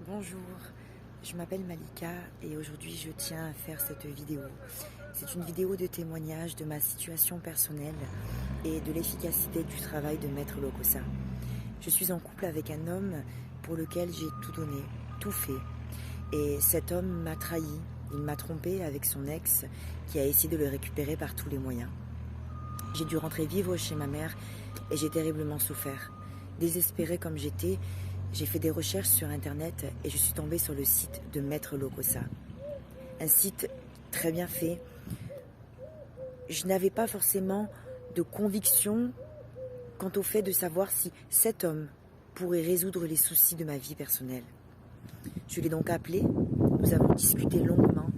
Bonjour, je m'appelle Malika et aujourd'hui je tiens à faire cette vidéo. C'est une vidéo de témoignage de ma situation personnelle et de l'efficacité du travail de Maître Lokossa. Je suis en couple avec un homme pour lequel j'ai tout donné, tout fait. Et cet homme m'a trahi, il m'a trompé avec son ex qui a essayé de le récupérer par tous les moyens. J'ai dû rentrer vivre chez ma mère et j'ai terriblement souffert. Désespérée comme j'étais, j'ai fait des recherches sur internet et je suis tombée sur le site de Maître Lokossa. Un site très bien fait. Je n'avais pas forcément de conviction quant au fait de savoir si cet homme pourrait résoudre les soucis de ma vie personnelle. Je l'ai donc appelé, nous avons discuté longuement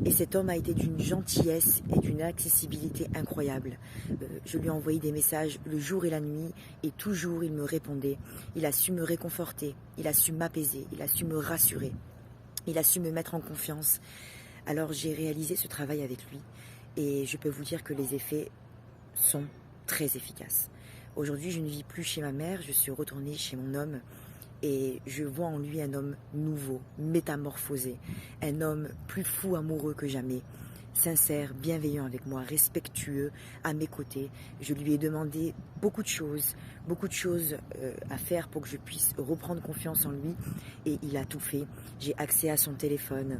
et cet homme a été d'une gentillesse et d'une accessibilité incroyable. Je lui ai envoyé des messages le jour et la nuit et toujours il me répondait. Il a su me réconforter, il a su m'apaiser, il a su me rassurer, il a su me mettre en confiance. Alors j'ai réalisé ce travail avec lui et je peux vous dire que les effets sont très efficaces. Aujourd'hui, je ne vis plus chez ma mère, je suis retournée chez mon homme. Et je vois en lui un homme nouveau, métamorphosé, un homme plus fou amoureux que jamais, sincère, bienveillant avec moi, respectueux à mes côtés. Je lui ai demandé beaucoup de choses à faire pour que je puisse reprendre confiance en lui et il a tout fait. J'ai accès à son téléphone.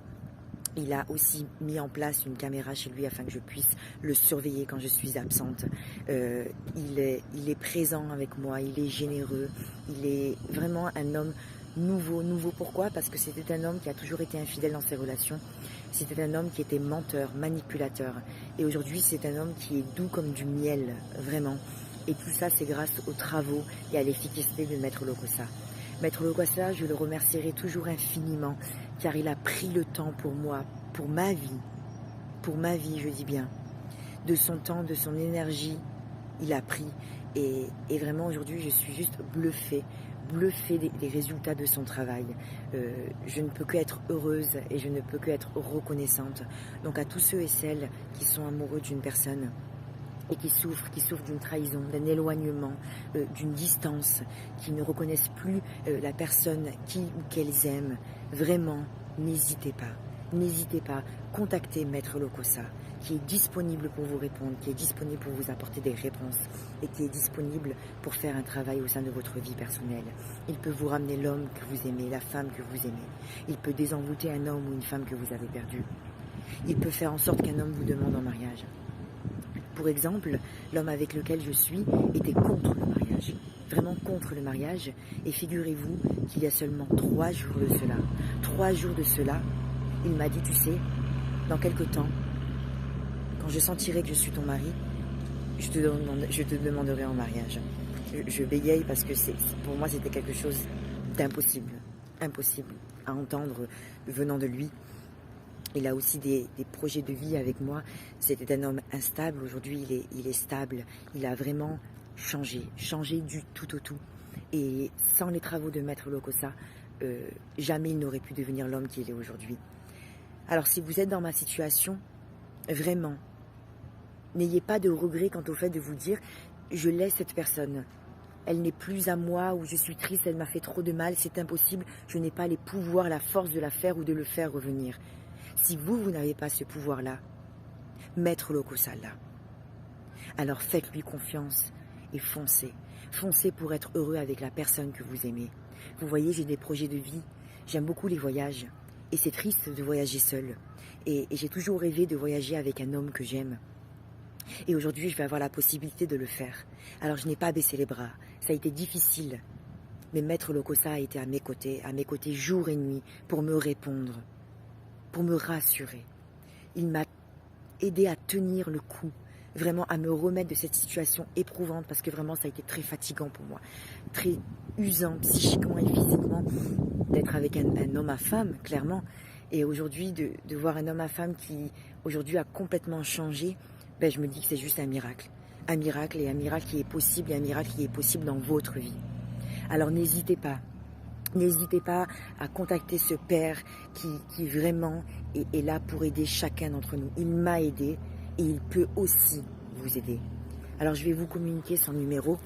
Il a aussi mis en place une caméra chez lui afin que je puisse le surveiller quand je suis absente. Il est présent avec moi, il est généreux, il est vraiment un homme nouveau. Nouveau pourquoi? Parce que c'était un homme qui a toujours été infidèle dans ses relations. C'était un homme qui était menteur, manipulateur. Et aujourd'hui, c'est un homme qui est doux comme du miel, vraiment. Et tout ça, c'est grâce aux travaux et à l'efficacité de Maître Lokossa. Maître Lokossa, je le remercierai toujours infiniment, car il a pris le temps pour moi, pour ma vie, je dis bien, de son temps, de son énergie, il a pris. Et vraiment aujourd'hui, je suis juste bluffée des résultats de son travail. Je ne peux que être heureuse et je ne peux que être reconnaissante. Donc à tous ceux et celles qui sont amoureux d'une personne, et qui souffrent d'une trahison, d'un éloignement, d'une distance, qui ne reconnaissent plus la personne qui ou qu'elles aiment, vraiment, n'hésitez pas, contactez Maître Lokossa, qui est disponible pour vous répondre, qui est disponible pour vous apporter des réponses et qui est disponible pour faire un travail au sein de votre vie personnelle. Il peut vous ramener l'homme que vous aimez, la femme que vous aimez. Il peut désenvoûter un homme ou une femme que vous avez perdu. Il peut faire en sorte qu'un homme vous demande en mariage. Pour exemple, l'homme avec lequel je suis était contre le mariage, vraiment contre le mariage. Et figurez-vous qu'il y a seulement 3 jours de cela, il m'a dit, tu sais, dans quelque temps, quand je sentirai que je suis ton mari, je te demanderai en mariage. Je bégaye parce que pour moi c'était quelque chose d'impossible, impossible à entendre venant de lui. Il a aussi des projets de vie avec moi. C'était un homme instable. Aujourd'hui, il est stable. Il a vraiment changé du tout au tout. Et sans les travaux de Maître Lokossa, jamais il n'aurait pu devenir l'homme qu'il est aujourd'hui. Alors, si vous êtes dans ma situation, vraiment, n'ayez pas de regret quant au fait de vous dire « je laisse cette personne ». Elle n'est plus à moi ou je suis triste, elle m'a fait trop de mal, c'est impossible. Je n'ai pas les pouvoirs, la force de la faire ou de le faire revenir. Si vous n'avez pas ce pouvoir-là, Maître Lokossa là. Alors faites-lui confiance et foncez. Foncez pour être heureux avec la personne que vous aimez. Vous voyez, j'ai des projets de vie. J'aime beaucoup les voyages. Et c'est triste de voyager seul. Et j'ai toujours rêvé de voyager avec un homme que j'aime. Et aujourd'hui, je vais avoir la possibilité de le faire. Alors je n'ai pas baissé les bras. Ça a été difficile. Mais Maître Lokossa a été à mes côtés jour et nuit pour me répondre, pour me rassurer. Il m'a aidé à tenir le coup, vraiment à me remettre de cette situation éprouvante parce que vraiment ça a été très fatigant pour moi, très usant psychiquement et physiquement d'être avec un homme à femme, clairement. Et aujourd'hui, de voir un homme à femme qui aujourd'hui a complètement changé, ben, je me dis que c'est juste un miracle. Un miracle et un miracle qui est possible et un miracle qui est possible dans votre vie. Alors n'hésitez pas. N'hésitez pas à contacter ce père qui vraiment est là pour aider chacun d'entre nous. Il m'a aidé et il peut aussi vous aider. Alors je vais vous communiquer son numéro.